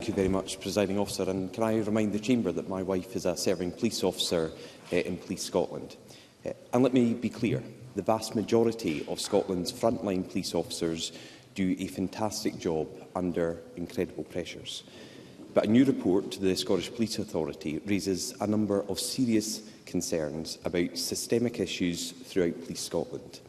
you very much, Presiding Officer. And can I remind the Chamber that my wife is a serving police officer in Police Scotland. And let me be clear, the vast majority of Scotland's frontline police officers do a fantastic job under incredible pressures. But a new report to the Scottish Police Authority raises a number of serious concerns about systemic issues throughout Police Scotland.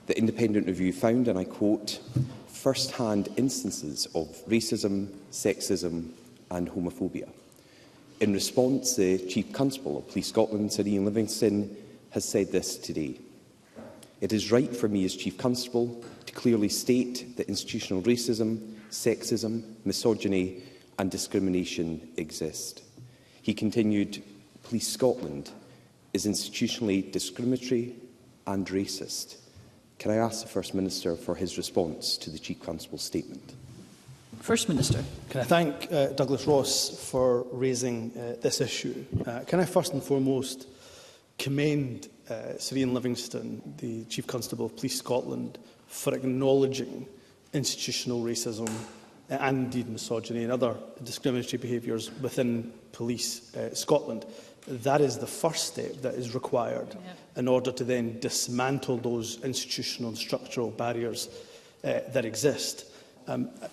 The independent review found, and I quote, first-hand instances of racism, sexism and homophobia. In response, the Chief Constable of Police Scotland, Sir Iain Livingstone, has said this today. It is right for me as Chief Constable to clearly state that institutional racism, sexism, misogyny and discrimination exist. He continued, Police Scotland is institutionally discriminatory and racist. Can I ask the First Minister for his response to the Chief Constable's statement? First Minister. Can I thank Douglas Ross for raising this issue? Can I first and foremost commend Sir Iain Livingstone, the Chief Constable of Police Scotland, for acknowledging institutional racism and indeed misogyny and other discriminatory behaviours within Police Scotland. That is the first step that is required in order to then dismantle those institutional and structural barriers that exist.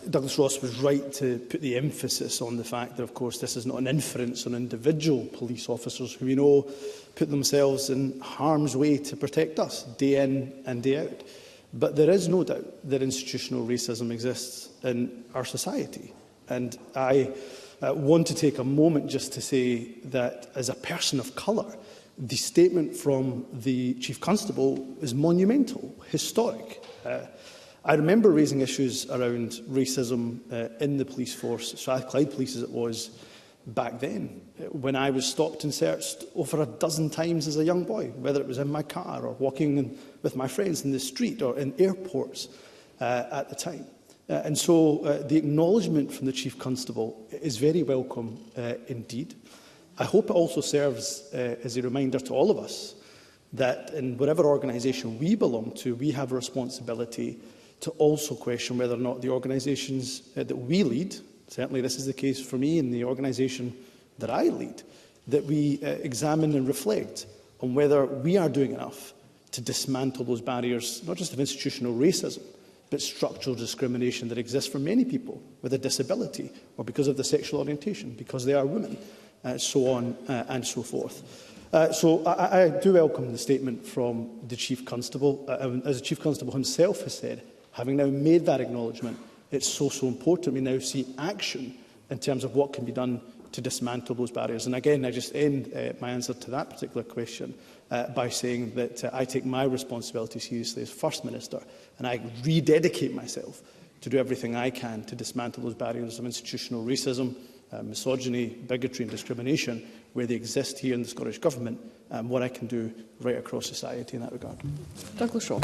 Douglas Ross was right to put the emphasis on the fact that, of course, this is not an inference on individual police officers who we know put themselves in harm's way to protect us day in and day out. But there is no doubt that institutional racism exists in our society. And I want to take a moment just to say that, as a person of colour, the statement from the Chief Constable is monumental, historic. I remember raising issues around racism in the police force, Strathclyde Police as it was back then, when I was stopped and searched over a dozen times as a young boy, whether it was in my car or walking with my friends in the street or in airports at the time. And so the acknowledgement from the Chief Constable is very welcome indeed. I hope it also serves as a reminder to all of us that in whatever organisation we belong to, we have a responsibility to also question whether or not the organisations that we lead, certainly this is the case for me in the organisation that I lead, that we examine and reflect on whether we are doing enough to dismantle those barriers, not just of institutional racism, but structural discrimination that exists for many people with a disability or because of their sexual orientation, because they are women, so on and so forth. So I do welcome the statement from the Chief Constable. As the Chief Constable himself has said, having now made that acknowledgement, it's so important we now see action in terms of what can be done to dismantle those barriers. And again, I just end my answer to that particular question by saying that I take my responsibility seriously as First Minister, and I rededicate myself to do everything I can to dismantle those barriers of institutional racism, misogyny, bigotry and discrimination where they exist here in the Scottish Government, and what I can do right across society in that regard. Douglas Ross.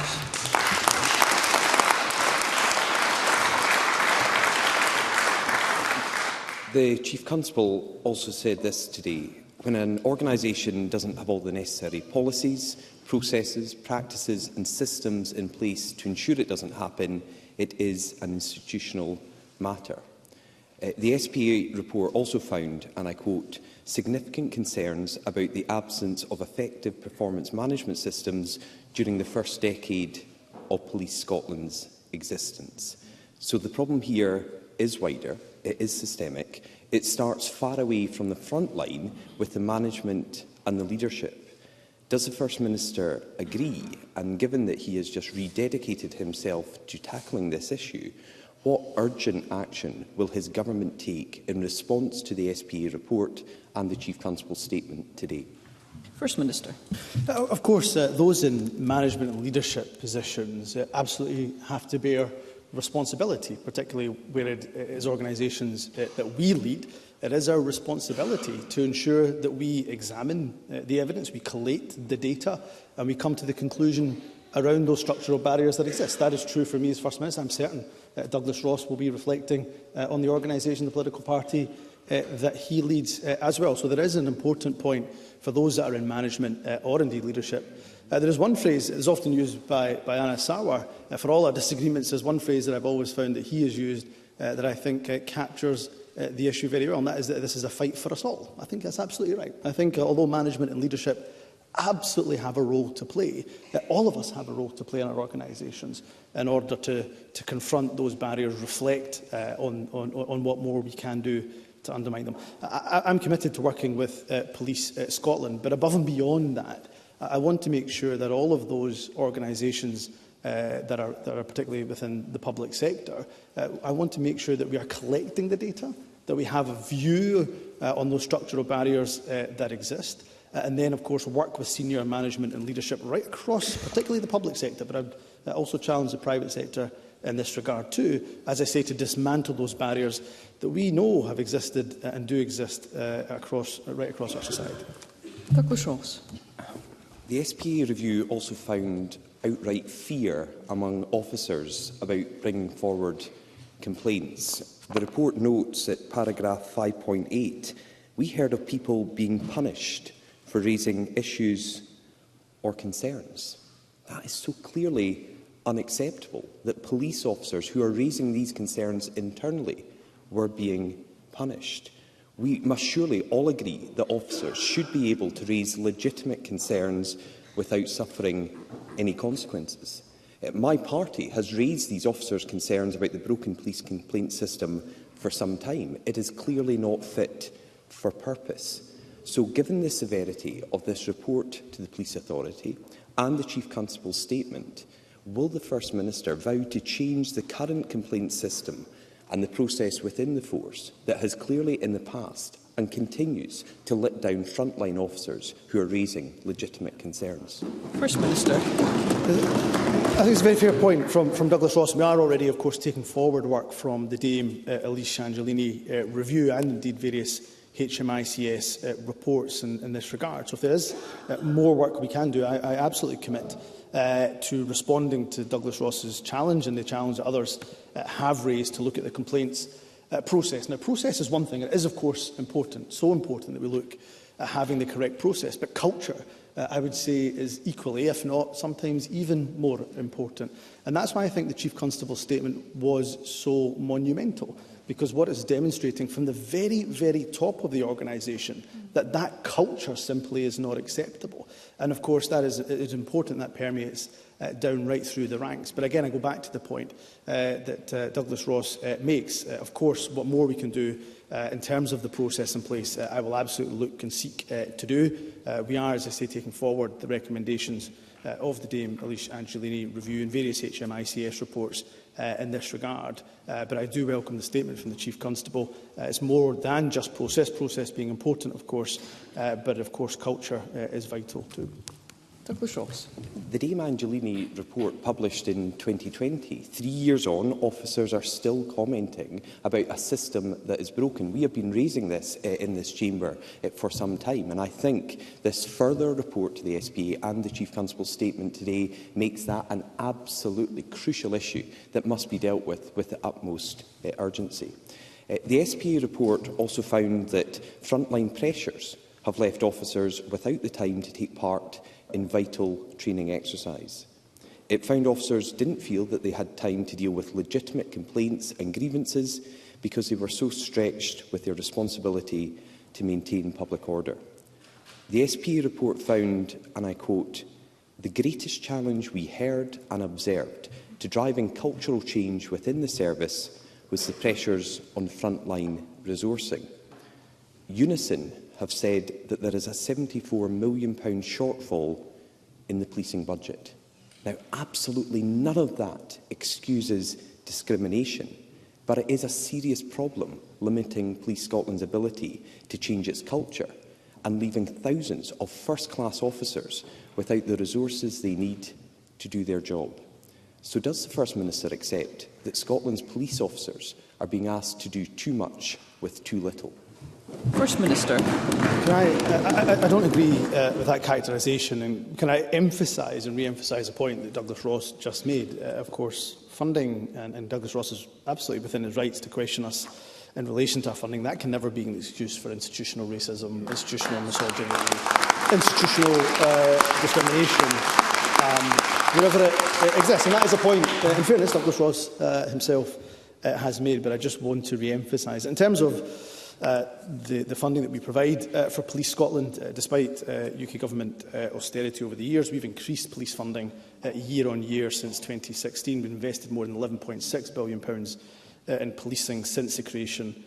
The Chief Constable also said this today. When an organisation doesn't have all the necessary policies, processes, practices and systems in place to ensure it doesn't happen, it is an institutional matter. The SPA report also found, and I quote, significant concerns about the absence of effective performance management systems during the first decade of Police Scotland's existence. So the problem here is wider, it is systemic. It starts far away from the front line with the management and the leadership. Does the First Minister agree? And given that he has just rededicated himself to tackling this issue, what urgent action will his government take in response to the SPA report and the Chief Constable's statement today? First Minister. Of course, those in management and leadership positions absolutely have to bear responsibility, particularly where it is organisations that we lead. It is our responsibility to ensure that we examine the evidence, we collate the data, and we come to the conclusion around those structural barriers that exist. That is true for me as First Minister. I'm certain Douglas Ross will be reflecting on the organisation, the political party that he leads as well. So there is an important point for those that are in management or indeed leadership. There is one phrase that is often used by Anna Sarwar. For all our disagreements, there's one phrase that I've always found that he has used that I think captures the issue very well, and that is that this is a fight for us all. I think that's absolutely right. I think although management and leadership absolutely have a role to play, all of us have a role to play in our organisations in order to confront those barriers, reflect on what more we can do to undermine them. I'm committed to working with Police Scotland, but above and beyond that, I want to make sure that all of those organisations that are particularly within the public sector, I want to make sure that we are collecting the data, that we have a view on those structural barriers that exist, and then, of course, work with senior management and leadership right across, particularly the public sector, but I'd also challenge the private sector in this regard too, as I say, to dismantle those barriers that we know have existed and do exist right across our society. Douglas Ross. The SPA review also found outright fear among officers about bringing forward complaints. The report notes at paragraph 5.8, we heard of people being punished for raising issues or concerns. That is so clearly unacceptable, that police officers who are raising these concerns internally were being punished. We must surely all agree that officers should be able to raise legitimate concerns without suffering any consequences. My party has raised these officers' concerns about the broken police complaint system for some time. It is clearly not fit for purpose. So, given the severity of this report to the Police Authority and the Chief Constable's statement, will the First Minister vow to change the current complaint system and the process within the force that has clearly in the past and continues to let down frontline officers who are raising legitimate concerns? First Minister. I think it's a very fair point from Douglas Ross. We are already, of course, taking forward work from the Dame Elise Angelini review and indeed various HMICS reports in this regard. So if there is more work we can do, I absolutely commit to responding to Douglas Ross's challenge and the challenge that others have raised to look at the complaints process. Now, process is one thing. It is, of course, important, so important that we look at having the correct process. But culture, I would say, is equally, if not sometimes even more important. And that's why I think the Chief Constable's statement was so monumental, because what it's demonstrating from the very, very top of the organisation, that culture simply is not acceptable. And of course, that is important, that permeates down right through the ranks. But again, I go back to the point that Douglas Ross makes. Of course, what more we can do in terms of the process in place, I will absolutely look and seek to do. We are, as I say, taking forward the recommendations of the Dame Elise Angelini review and various HMICS reports in this regard. But I do welcome the statement from the Chief Constable. It's more than just process being important, of course, but of course culture is vital too. Douglas Ross. The Dame Angelini report published in 2020, 3 years on, officers are still commenting about a system that is broken. We have been raising this in this chamber for some time, and I think this further report to the SPA and the Chief Constable's statement today makes that an absolutely crucial issue that must be dealt with the utmost urgency. The SPA report also found that frontline pressures have left officers without the time to take part in vital training exercise. It found officers didn't feel that they had time to deal with legitimate complaints and grievances because they were so stretched with their responsibility to maintain public order. The SPA report found, and I quote, "The greatest challenge we heard and observed to driving cultural change within the service was the pressures on frontline resourcing." Unison have said that there is a £74 million shortfall in the policing budget. Now, absolutely none of that excuses discrimination, but it is a serious problem limiting Police Scotland's ability to change its culture and leaving thousands of first-class officers without the resources they need to do their job. So does the First Minister accept that Scotland's police officers are being asked to do too much with too little? First Minister. I don't agree with that characterisation, and can I emphasise and re-emphasise a point that Douglas Ross just made? Of course, funding, and Douglas Ross is absolutely within his rights to question us in relation to our funding. That can never be an excuse for institutional racism, institutional misogyny, institutional discrimination, wherever it exists. And that is a point, in fairness, Douglas Ross himself has made, but I just want to re-emphasise. In terms of the funding that we provide for Police Scotland, despite UK Government austerity over the years, we've increased police funding year on year since 2016. We've invested more than £11.6 billion in policing since the creation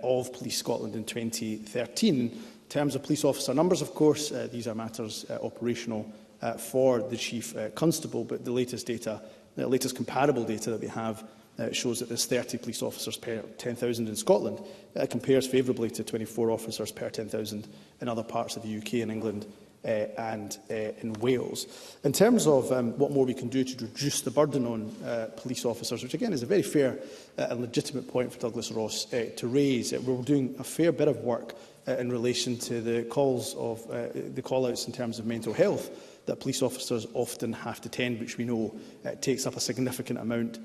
of Police Scotland in 2013. In terms of police officer numbers, of course, these are matters operational for the Chief Constable, but the latest data, the latest comparable data that we have shows that there's 30 police officers per 10,000 in Scotland. Compares favourably to 24 officers per 10,000 in other parts of the UK and England and in Wales. In terms of what more we can do to reduce the burden on police officers, which again is a very fair and legitimate point for Douglas Ross to raise, we're doing a fair bit of work in relation to the call-outs in terms of mental health that police officers often have to tend, which we know takes up a significant amount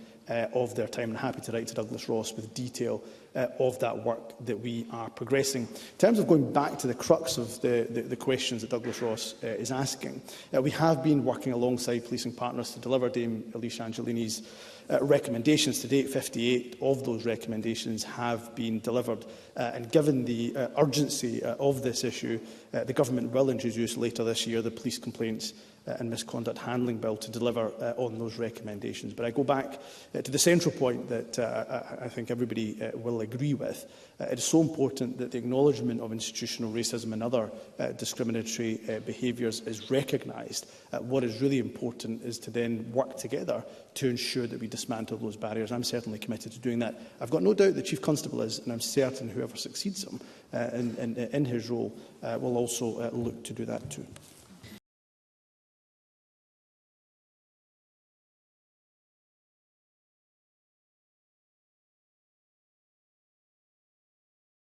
of their time. I'm happy to write to Douglas Ross with detail of that work that we are progressing. In terms of going back to the crux of the questions that Douglas Ross is asking, we have been working alongside policing partners to deliver Dame Elise Angelini's recommendations. To date, 58 of those recommendations have been delivered. And given the urgency of this issue, the Government will introduce later this year the Police Complaints and Misconduct Handling Bill to deliver on those recommendations. But I go back to the central point that I think everybody will agree with. It is so important that the acknowledgement of institutional racism and other discriminatory behaviours is recognised. What is really important is to then work together to ensure that we dismantle those barriers. I'm certainly committed to doing that. I've got no doubt the Chief Constable is, and I'm certain whoever succeeds him in his role will also look to do that too.